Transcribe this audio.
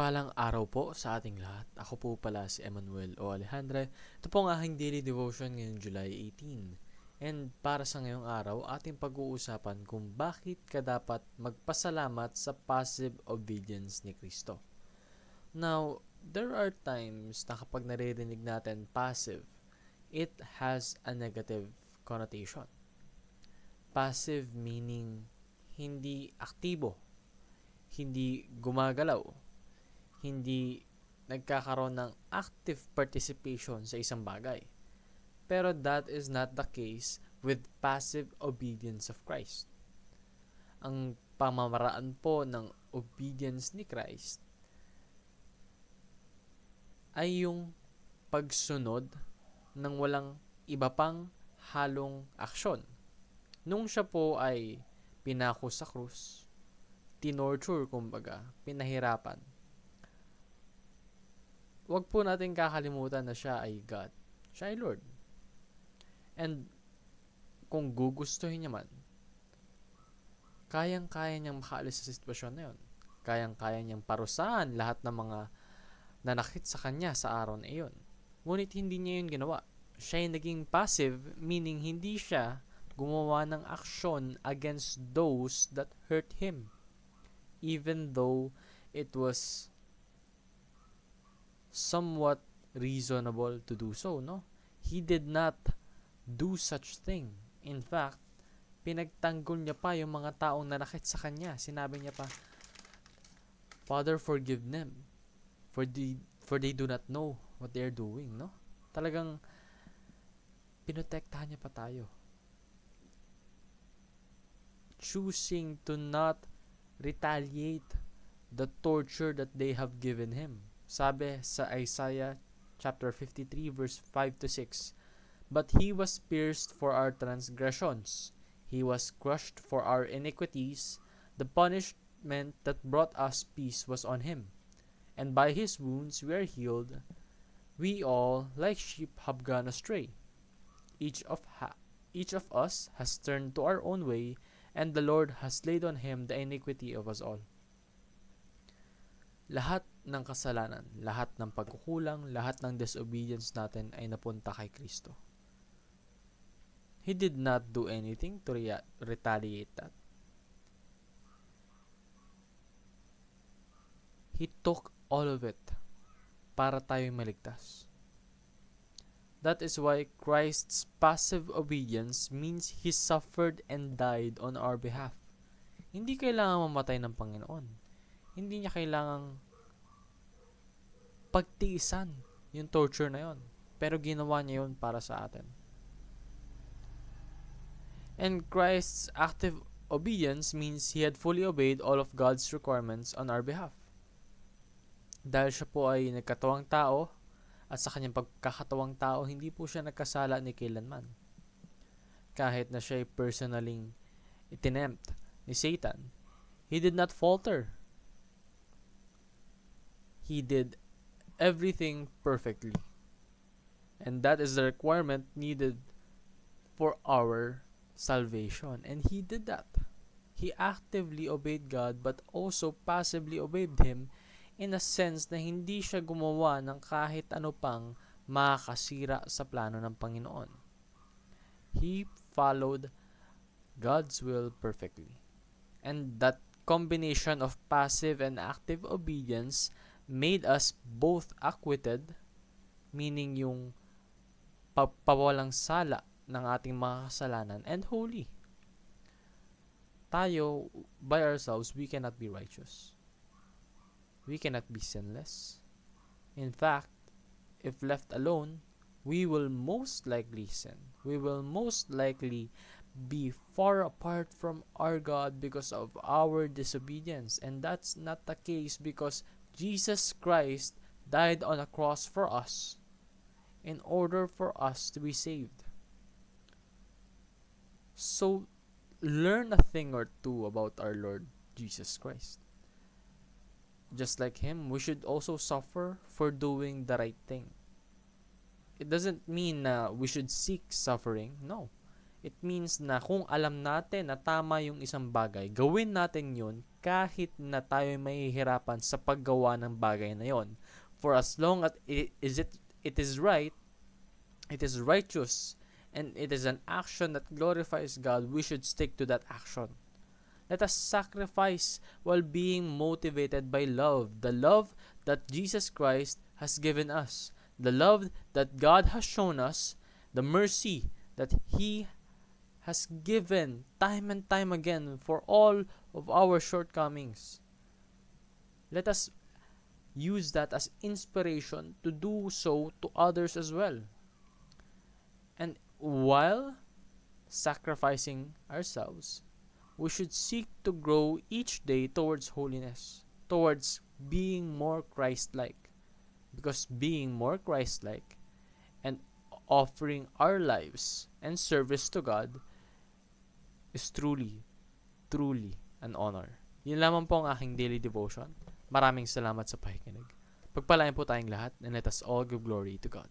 Mapagpalang araw po sa ating lahat. Ako po pala si Emmanuel O. Alejandre. Ito po ang aking daily devotion ngayong July 18. And para sa ngayong araw, ating pag-uusapan kung bakit ka dapat magpasalamat sa passive obedience ni Kristo. Now, there are times na kapag naririnig natin passive, it has a negative connotation. Passive meaning hindi aktibo, hindi gumagalaw, hindi nagkakaroon ng active participation sa isang bagay. Pero that is not the case with passive obedience of Christ. Ang pamamaraan po ng obedience ni Christ ay yung pagsunod ng walang iba pang halong aksyon. Nung siya po ay pinako sa krus, tinorture kumbaga, pinahirapan, wag po natin kakalimutan na siya ay God. Siya ay Lord. And kung gugustuhin niya man, kayang-kaya niyang makaalis sa sitwasyon na yun. Kayang-kaya niyang parusahan lahat ng mga nanakit sa kanya sa araw na iyon. Ngunit hindi niya yun ginawa. Siya ay naging passive, meaning hindi siya gumawa ng aksyon against those that hurt him. Even though it was somewhat reasonable to do so, no? He did not do such thing. In fact, pinagtanggol niya pa yung mga taong nanakit sa kanya. Sinabi niya pa, Father, forgive them, for they do not know what they are doing, no? Talagang pinotektahan niya pa tayo. Choosing to not retaliate the torture that they have given him. Sabi sa Isaiah chapter 53 verse 5 to 6, But he was pierced for our transgressions, he was crushed for our iniquities, the punishment that brought us peace was on him, and by his wounds we are healed. We all, like sheep, have gone astray. Each of us has turned to our own way, and the Lord has laid on him the iniquity of us all. Lahat ng kasalanan, lahat ng pagkukulang, lahat ng disobedience natin ay napunta kay Kristo. He did not do anything to retaliate that. He took all of it para tayo maligtas. That is why Christ's passive obedience means He suffered and died on our behalf. Hindi kailangan mamatay ng Panginoon. Hindi niya kailangang pagtiisan yung torture na yon. Pero ginawa niya yon para sa atin. And Christ's active obedience means He had fully obeyed all of God's requirements on our behalf. Dahil siya po ay nagkatawang tao, at sa kanyang pagkakatawang tao, hindi po siya nagkasala ni kailanman. Kahit na siya ay personaling itinempt ni Satan, He did not falter. He did everything perfectly. And that is the requirement needed for our salvation. And He did that. He actively obeyed God but also passively obeyed Him in a sense na hindi siya gumawa ng kahit ano pang makakasira sa plano ng Panginoon. He followed God's will perfectly. And that combination of passive and active obedience made us both acquitted, meaning yung pawalang sala ng ating mga kasalanan, and holy. Tayo, by ourselves, we cannot be righteous. We cannot be sinless. In fact, if left alone, we will most likely sin. We will most likely be far apart from our God because of our disobedience. And that's not the case because Jesus Christ died on a cross for us in order for us to be saved. So, learn a thing or two about our Lord Jesus Christ. Just like Him, we should also suffer for doing the right thing. It doesn't mean we should seek suffering. No. It means na kung alam natin na tama yung isang bagay, gawin natin yun kahit na tayo mahihirapan sa paggawa ng bagay na yon. For as long as it is right, it is righteous, and it is an action that glorifies God, we should stick to that action. Let us sacrifice while being motivated by love, the love that Jesus Christ has given us, the love that God has shown us, the mercy that He has given time and time again for all of our shortcomings. Let us use that as inspiration to do so to others as well. And while sacrificing ourselves, we should seek to grow each day towards holiness, towards being more Christ-like. Because being more Christ-like and offering our lives and service to God is truly an honor. Yun lamang po ang aking daily devotion. Maraming salamat sa pakikinig. Pagpalain po tayong lahat, and let us all give glory to God.